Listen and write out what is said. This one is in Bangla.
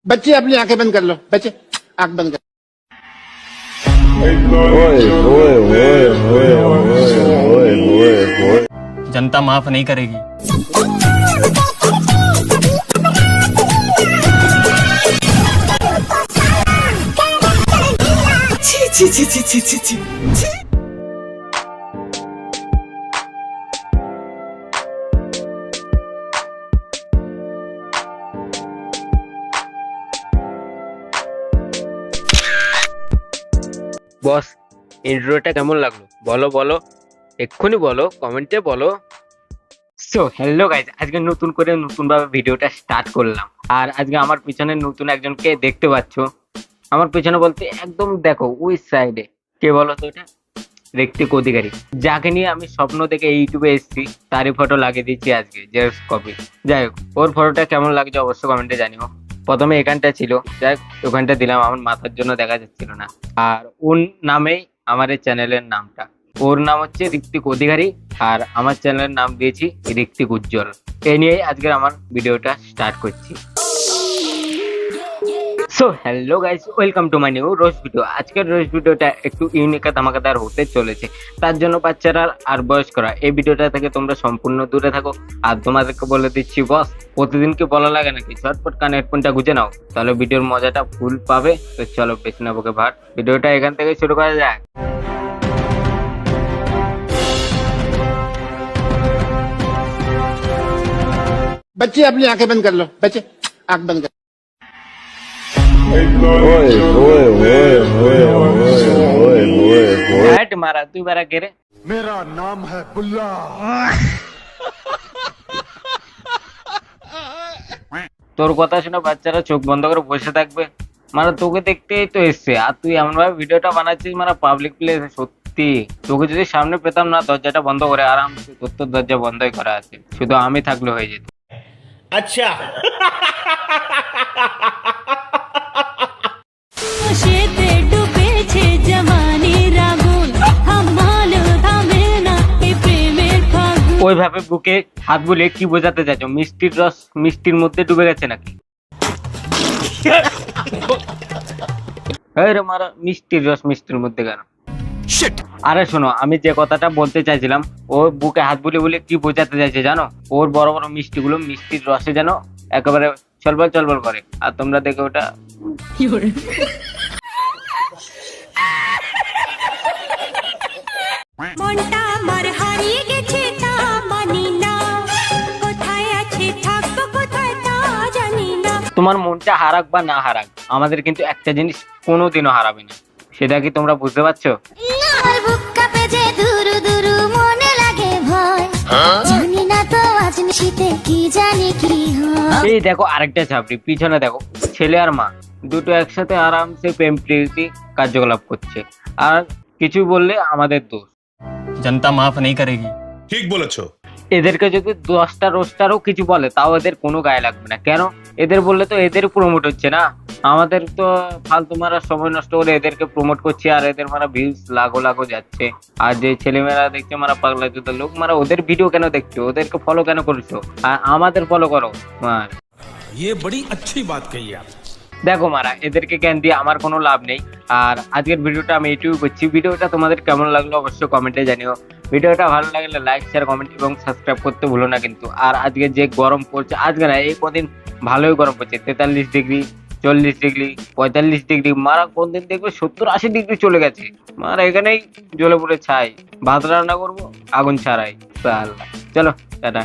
बच्चे अपनी आंखें बंद कर लो, बच्चे आंख बंद कर। जनता माफ नहीं करेगी। ছি ছি ছি ছি ছি ছি ছি। বস, ইন্ট্রোটা কেমন লাগলো বলো বলো, এক্ষুনি বলো, কমেন্টে বলো। সো হ্যালো গাইজ, আজকে নতুন করে নতুনভাবে ভিডিওটা স্টার্ট করলাম। আর আজকে আমার পিছনে নতুন একজনকে দেখতে পাচ্ছ। আমার পিছনে বলতে একদম দেখো ওই সাইডে, কে বলো তো এটা? ঋত্বিক অধিকারী, যাকে নিয়ে আমি স্বপ্ন দেখে ইউটিউবে এসেছি, তারই ফটো লাগিয়ে দিচ্ছি আজকে জেরক্স কপি। যাই হোক, ওর ফটোটা কেমন লাগছে অবশ্যই কমেন্টে জানিও। প্রথমে এখানটা ছিল, যাই হোক ওখানটা দিলাম, আমার মাথার জন্য দেখা যাচ্ছিল না। আর ওর নামেই আমার এই চ্যানেলের নামটা। ওর নাম হচ্ছে ঋত্বিক অধিকারী আর আমার চ্যানেলের নাম দিয়েছি ঋত্বিক উজ্জ্বল। এই নিয়েই আজকের আমার ভিডিওটা স্টার্ট করছি। So hello guys, welcome to my new rose video. আজকের রোজ ভিডিওটা একটু ইউনিক ধামাকাদার হতে চলেছে, তার জন্য বাচ্চারা আর বয়স্করা এই ভিডিওটা থেকে তোমরা সম্পূর্ণ দূরে থাকো। আর তোমাদেরকে বলে দিচ্ছি বস, প্রতিদিন কি বলা লাগে নাকি, ঝটপট কানে হেডফোনটা গুঁজে নাও, তাহলে ভিডিওর মজাটা ফুল পাবে। তো চলো বেশি না বকে ভাট, ভিডিওটা এখান থেকে শুরু করা যাক। बच्चे अपनी आंखें बंद कर लो, बच्चे आंख बंद कर। হ্যাট মারা, তুই বারা কে রে? मेरा नाम है बुल्ला। তোর কথা শুনে বাচ্চারা চোখ বন্ধ করে বসে থাকবে। মানে তোকে দেখতেই তো এসছে, আর তুই এমন ভাবে ভিডিওটা বানাচ্ছিস, মানে পাবলিক প্লেসে। সত্যি তোকে যদি সামনে পেতাম না, দরজাটা বন্ধ করে আরাম, তোর তো দরজা বন্ধই করা আছে, শুধু আমি থাকলে হয়ে যেত। আচ্ছা शेते डुबेছে জমানির আগুন থামালো থামে না এই প্রেমের ফাগুন। ওইভাবে বুকে হাত বুলিয়ে কি বোঝাতে চাইছো? মিষ্টির রস মিষ্টির মধ্যে ডুবে গেছে নাকি? রে মারা, মিষ্টির রস মিষ্টির মধ্যে কেন? আরে শোনো, আমি যে কথাটা বলতে চাইছিলাম, ও বুকে হাত বুলিয়ে বলে কি বোঝাতে চাইছে জানো? ওর বড় বড় মিষ্টিগুলো মিষ্টির রসে যেন একেবারে চলবল চলবল করে, আর তোমরা দেখে ওটা। মনটা আমার হারিয়ে গেছে তা মানি না, কোথায় আছে থাকবো কোথায় তা জানি না। তোমার মনটা হারাক বা না হারাক, আমাদের কিন্তু একটা জিনিস কোনোদিনও হারাবে না, সেটা কি তোমরা বুঝতে পারছো? আমার বুক কাঁপে যে দুরু দুরু, মনে লাগে ভয়, জানি না তো আজ নিশিতে কি জানি কি হয়। এই দেখো আরেকটা ছাপড়ি, পিছনে দেখো, ছেলে আর মা দুটো একসাথে আরামসে প্রেম প্রীতি কার্যকলাপ করছে, আর কিছু বললে আমাদের দোষ। जनता माफ नहीं करेगी। ঠিক বলেছো। এদেরকে যদি 10টা রোস্টারও কিছু বলে, তাও এদের কোনো গায়ে লাগবে না। কেন? এদের বললে তো এদের প্রমোট হচ্ছে না, আমাদের তো ফালতু মারা সময় নষ্ট করে এদেরকে প্রমোট করছে, আর এদের মারা ভিউজ লাখো লাখো যাচ্ছে। আর যে ছেলেমেয়েরা দেখছে মারা পাগলা জুতো লোক, মারা ওদের ভিডিও কেন দেখছো, ওদেরকে ফলো কেন করছো, আর আমাদের ফলো করো মার। ये बड़ी अच्छी बात कही आप। দেখো মারা, এদেরকে জ্ঞান দিয়ে আমার কোনো লাভ নেই। আর আজকের ভিডিওটা আমি এইটুকু করছি। ভিডিওটা তোমাদের কেমন লাগলো অবশ্যই কমেন্টে জানিও। ভিডিওটা ভালো লাগলে লাইক শেয়ার কমেন্ট এবং সাবস্ক্রাইব করতে ভুলো না কিন্তু। আর আজকে যে গরম পড়ছে, আজকে না এই কদিন ভালোই গরম পড়ছে, 43 ডিগ্রি 40 ডিগ্রি 45 ডিগ্রি, মারা কোন দিন দেখবে 70-80 ডিগ্রি চলে গেছে। মারা এখানেই জ্বলে পড়ে ছাই, ভাত রান্না করবো আগুন ছাড়াই। চলো টাটা।